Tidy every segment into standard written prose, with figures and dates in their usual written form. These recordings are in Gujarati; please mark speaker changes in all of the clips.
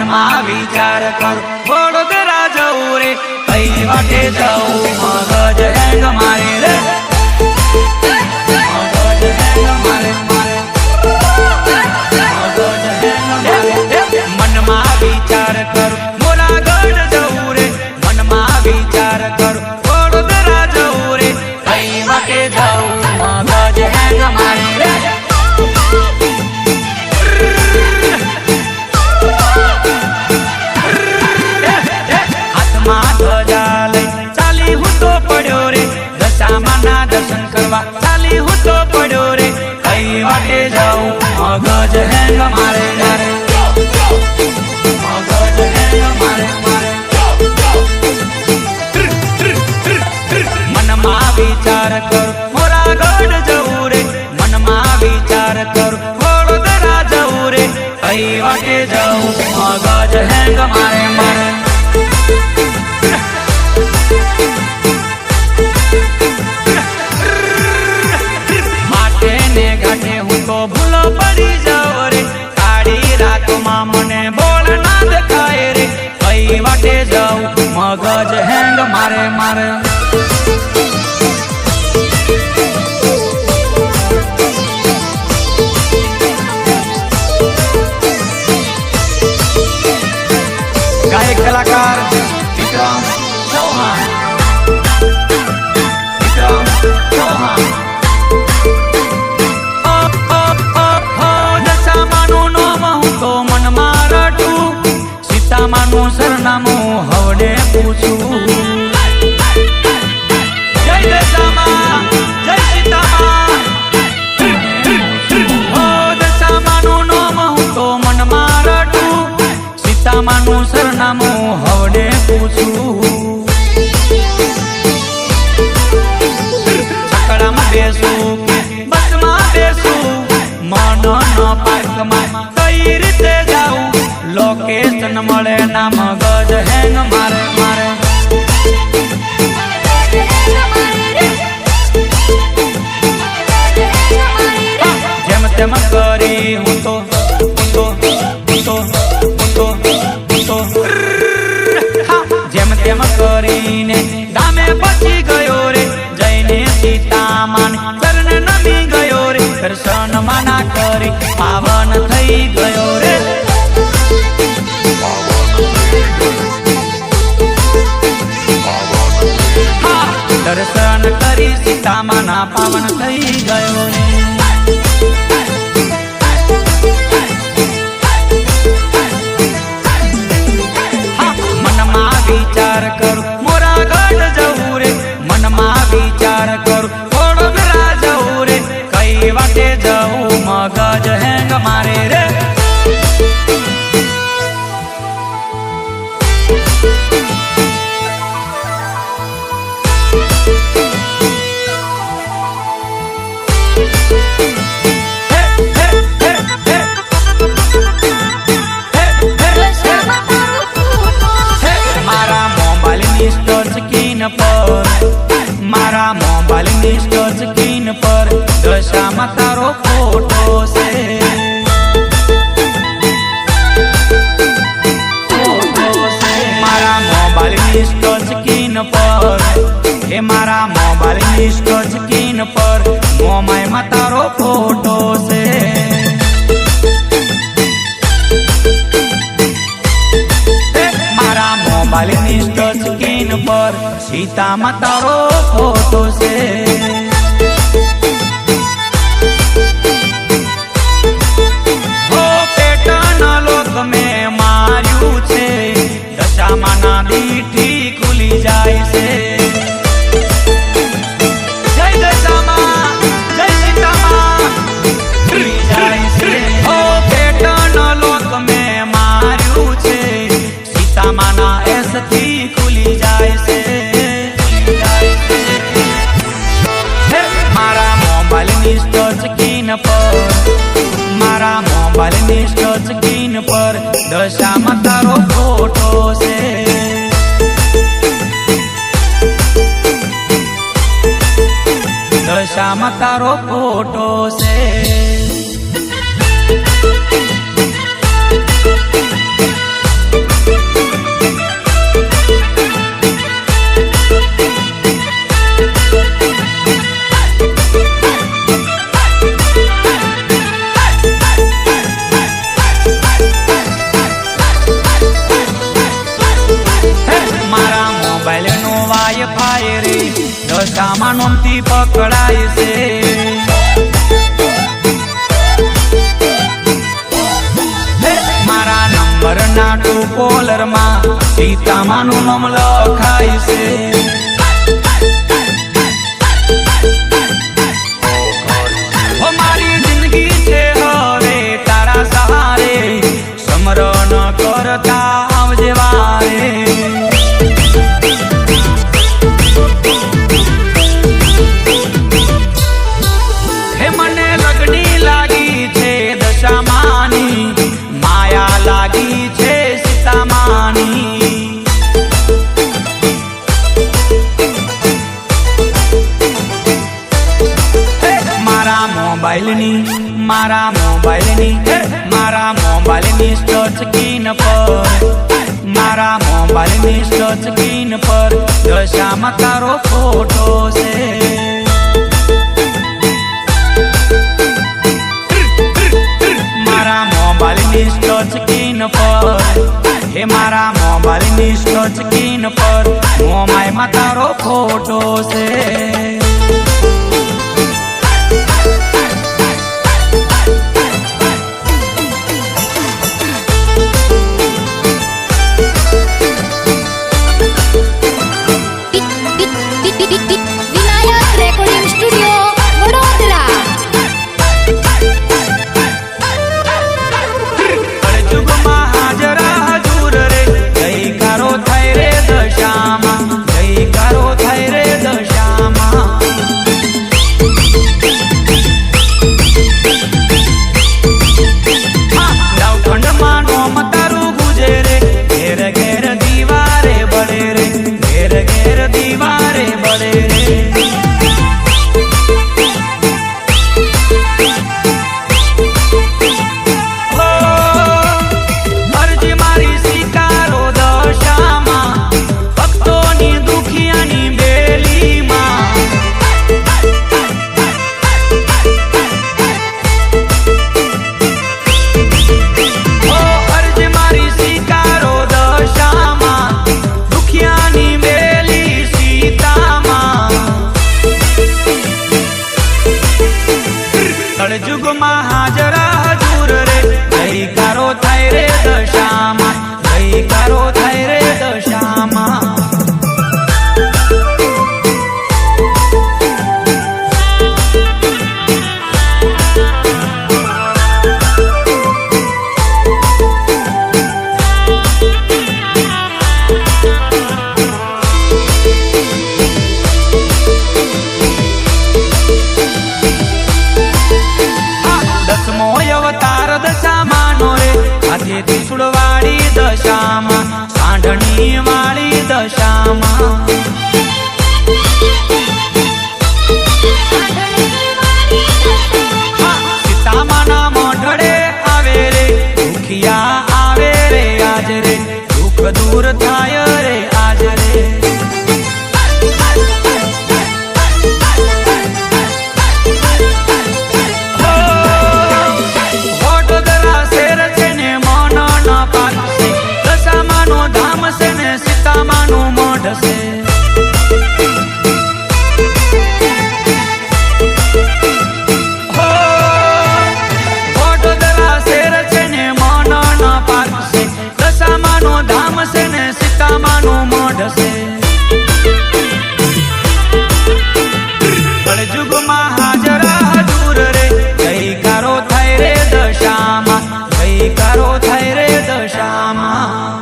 Speaker 1: મનમાં વિચાર કરું વડોદરા જવું રે કઈ વાટે જવું મગજ હેંગ મારે રે મગજ હેંગ મારે મનમાં વિચાર કરું મોરાગઢ જવું રે મનમાં વિચાર કરું વડોદરા જવું રે કઈ વાટે જવું મગજ હેંગ મારે રે दर्शन करवा चाली हूँ तो पड़ो रे कई वाटे जाऊं मगज हैंग मारे रे मगज हैंग मारे मनमा विचार कर मोरागढ़ जऊ रे मनमा विचार कर वडोदरा जऊ रे कई वाटे जाऊं मगज हैंग मारे मारे भूलो पड़ी जाओ रे काड़ी रात मां मने बोल ना देखाए रे कई वाटे जाऊं मगज हैंग मारे मारे गायक कलाकार विक्रम चौहान सरनामो हवडे पूछू जय दशामा जय सीतामा हो दशामानु नाम हूँ तो मन मारटू सीतामानु सरनामो हवडे पूछू छकड़ा में बेसू बस में बेसू मन न पार्क में कई रीते जाऊं लोकेशन मळे ना मगज हैंग मारे मारे जेम तेम करी हूँ तो जेम तेम करी ने गामे पची गयो रे जईने सीतामान चरण नमी गयो रे दर्शन माना करी पावन थई गयो रे दर्शन करी सीतामाना पावन थई गयो रे मनमा विचार करू मोरागढ़ जऊ रे मनमा विचार करू वडोदरा जऊ रे कई वाटे जऊ मगज हैंग मारे रे मारा मोबाइल टच स्क्रीन पर दशामा तारो फोटो से मारा मोबाइल टच स्क्रीन पर हे मारा मोबाइल टच स्क्रीन पर मोमाय में तारो फोटो से मारा मोबाइल टच स्क्रीन पर सीता मातारो फोटो से हो पेटन लोक में मार्यू छे दशामाना दीठी खुली जाय से जय दशामा जय सीतामा खुली जाय से हो पेटन लोक में मार्यू छे सीतामाना ऐस थी खुली जाय से मारा मोबाइल टच स्क्रीन पर दशामा तारो फोटो से दशामा तारो फोटो से ફાય ફાય રે દશામાં નોમથી પકડાય છે મારા નંબરના ટુ કોલરમાં સીતામાનું નામ લખાય છે મારી જિંદગી છે હવે તારા સહારે સમરણ કરતા આવજે વારે હે મને લગડી લાગી છે દશામાની માયા લાગી છે સીતામાની મારા મોબાઈલની ટચ સ્ક્રીન પર મારા મોબાઈલની ટચ સ્ક્રીન પર દશામાં તારો ફોટો છે મારા મોબાઈલની ટચ સ્ક્રીન પર હે મારા મોબાઈલની ટચ સ્ક્રીન પર મોબાઈલમાં તારો ફોટો છે કળજુગમાં હાજર હજુર રે જયકારો થાય રે દશામાં જયકારો થાય રે દશામાં અવતાર દશામાનો રે હાથે ત્રિશુળવાળી દશામાં સાંઢણી વાળી દશામાં સીતામાના મોઢડે આવે રે દુખિયા આવે રે આજ રે દુઃખ દૂર થાય રે આજ રે સીતામાનું મોઢ છે વડોદરા શેર છે ને મન ન પાકશે દશામાનું ધામ છે ને સીતામાનું મોઢ છે કળજુગમાં હાજર હજુર રે જયકારો થાય રે દશામાં જયકારો થાય રે દશામાં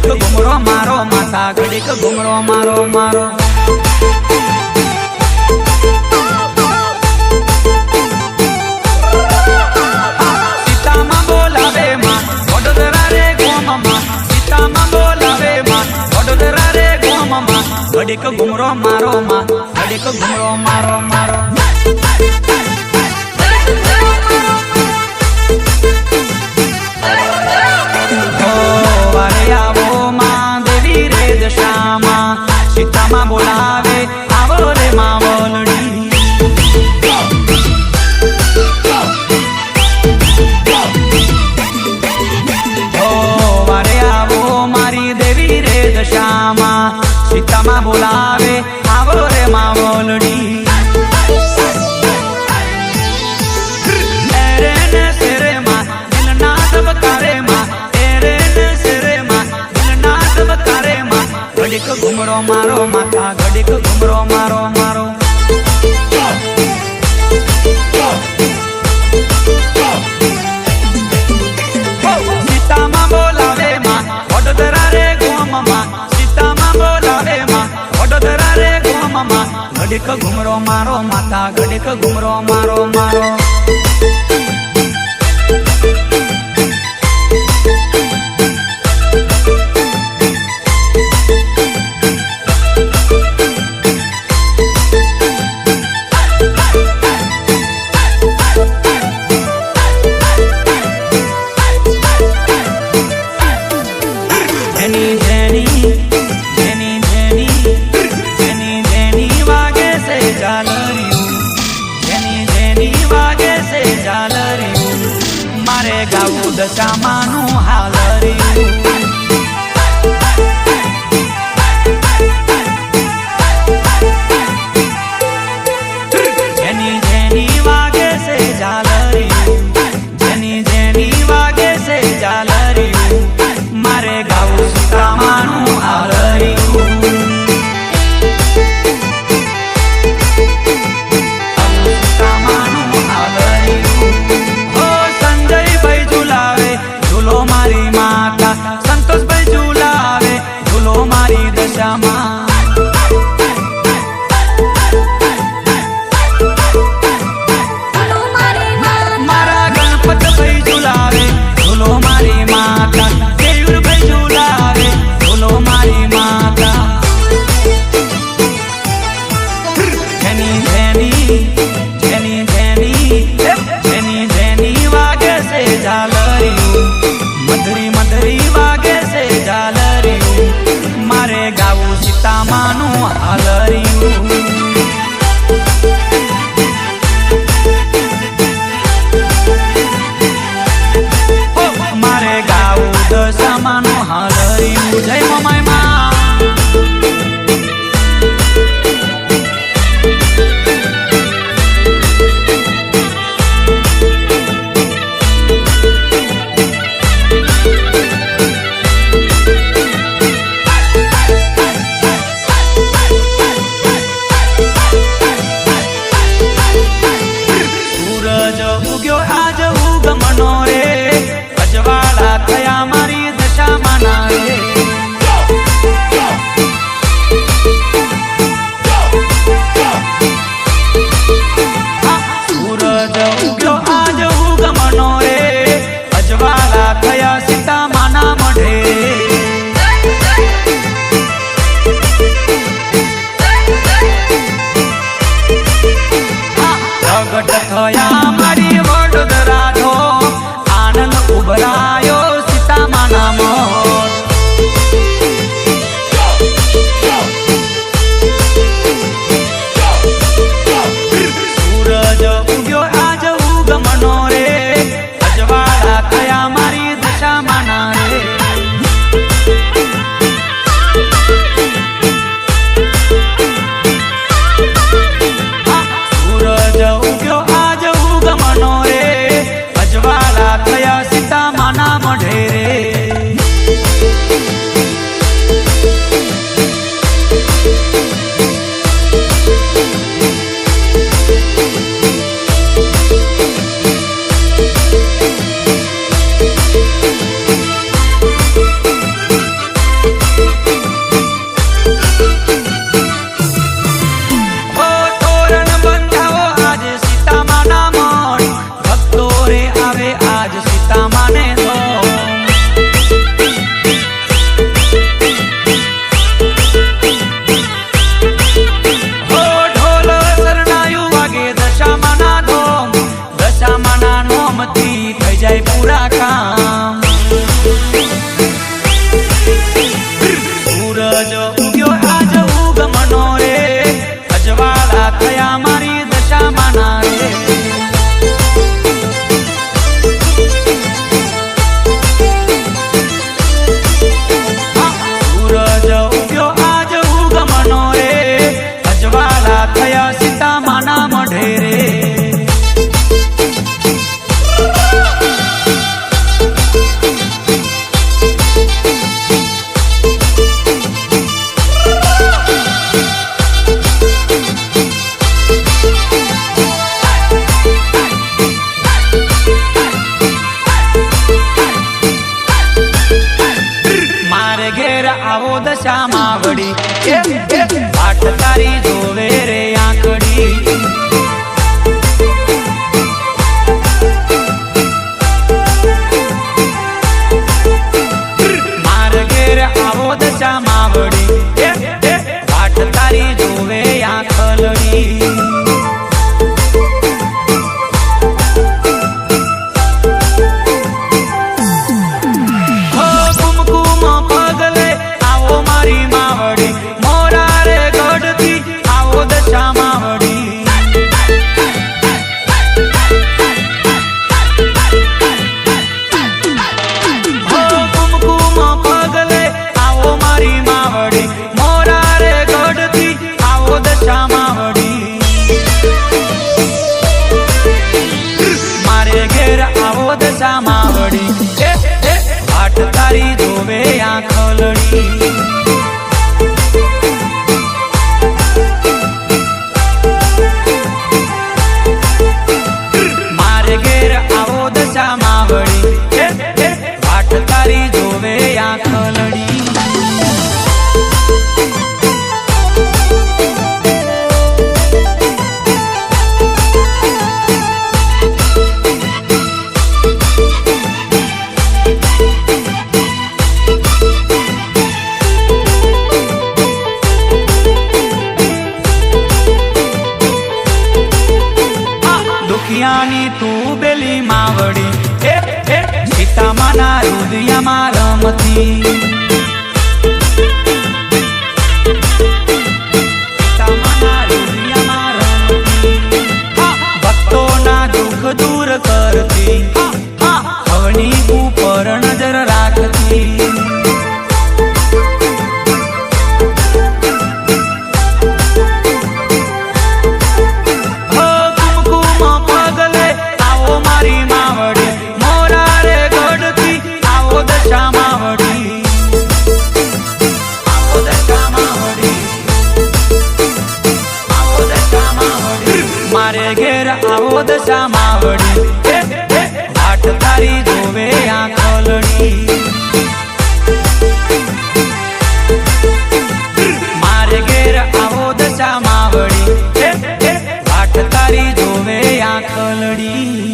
Speaker 1: ઘુમરો મારો માતા ઘડીક ઘુમરો મારો મારો સીતામાં બોલાવે માં વડોદરા રે ગોમમાં સીતામાં બોલાવે માં વડોદરા રે ગોમમાં ઘડીક ઘુમરો મારો માં, ઘડીક ઘુમરો મારો મારો. વારે આવો માં દેવી રે દશામાં, સીતામાં બોલાવે આવો રે માવલડી. વારે આવો મારી દેવી રે દશામાં, સીતામાં બોલાવે આવો રે માવલડી. ઘડીક ઘુમરો મારો માતા, ઘડીક ઘુમરો મારો મારો. સીતામાં બોલાવે માં વડોદરા રે ગોમમાં, સીતામાં બોલાવે માં વડોદરા રે ગોમમાં. ઘડીક ઘુમરો મારો માતા, ઘડીક ઘુમરો મારો મારો. મારે ગાવું દશામાનું હાલર્યું. જેની જેની વાગે છે ઝાલર્યું, જેની જેની વાગે છે ઝાલર્યું. મારે ગાવું સીતામાનું હાલર્યું. સંતોષભાઈ ઝુલાવે ઝૂલો મારી દશામાં. મારા ગણપતભાઈ ઝુલાવે ઝૂલો મારી માતા, કેયુરભાઈ ઝુલાવે ઝૂલો મારી માતા. જેની જેની જેની જેની જેની જેની વાગે છે ઝાલર્યું, મધરી મધરી વાગે છે ઝાલર્યું. મારે ગાવું સીતામાનું હાલર્યું. મારે ગાવું દશામાનું હાલર્યું. જય મમાઈ માં. થયા મારી દશામાં ના રે. સૂરજ ઉગ્યો આજ ઉગમનો રે, અજવાળા થયા સીતામાં ના મઢે. પ્રગટ થયા મારી વડોદરા નો, આનંદ ઉભરાયો સીતામાં ના મોર. સૂરજ ઉગ્યો આજ ઉગમનો રે, અજવાળા થયા મારી દશામાં ના રે. સૂરજ ઉગ્યો આજ દશામાં વળી વાટ તારી જોવે આંખલડી મારે ઘેર આવો દશામાં વળી વાટ તારી જોવે આંખલડી દુખિયાની તું બેલી માવડી સીતામાના હૃદયમાં રમતી સીતામાના હૃદયમાં રમતી ભક્તોના દુઃખ દૂર કરતી હવની ઉપર નજર રાખતી મારે ઘેર આવો દશામાં વળી વાટ તારી જોવે આંખલડી મારે ઘેર આવો દશામાં વળી વાટ તારી જોવે આંખલડી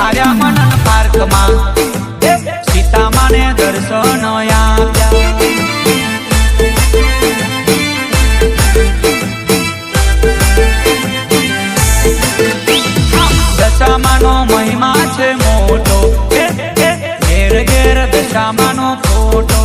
Speaker 1: આવ્યા મનન પાર્કમાં સીતામાને દર્શન આપ્યા દશામાનો મહિમા છે મોટો ઘેર ઘેર દશામાનો ફોટો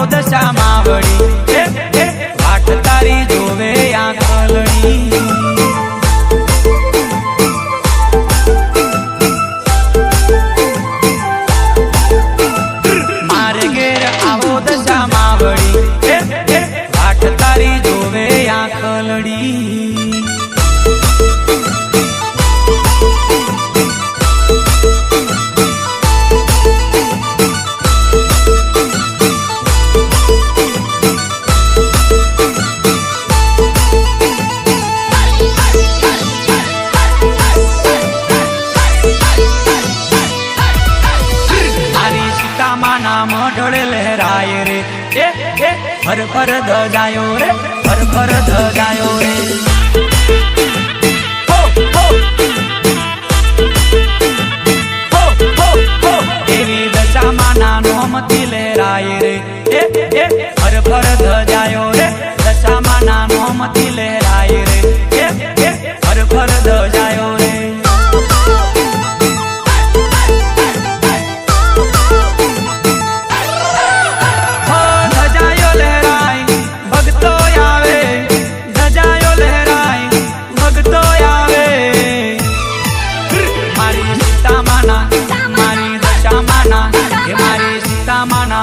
Speaker 1: દશામાં વળી વાટ તારી જોવે આંખલડી મારે ઘેર આવો દશામાં વળી વાટ તારી જોવે આંખલડી મઢળે લહેરાય રે ફર ફર ધજાયો રે ફર ફર ધજાયો રે એવી દશામાના નોમથી લહેરાય રે ફર ફર ધજાયો રે દશામાના નોમથી લહેરાય રે ફર ફર ધજાયો રે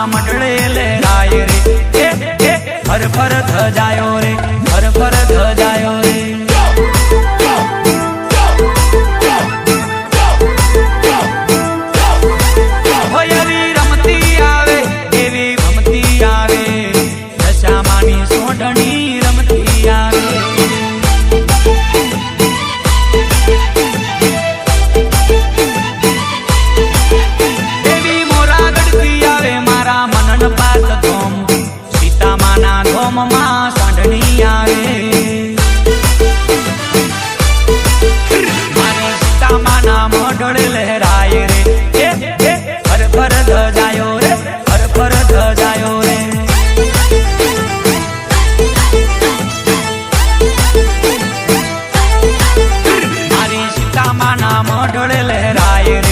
Speaker 1: મઢળે લહેરાય રે ફર ફર ધજાયો રે ફર ફર ધજાયો રે એવી રમતી આવે એવી રમતી આવે દશામાની સોઢણી રમતી આવે એવી મોરા ગઢતી આવે મારા માના મોઢળે લહેરાય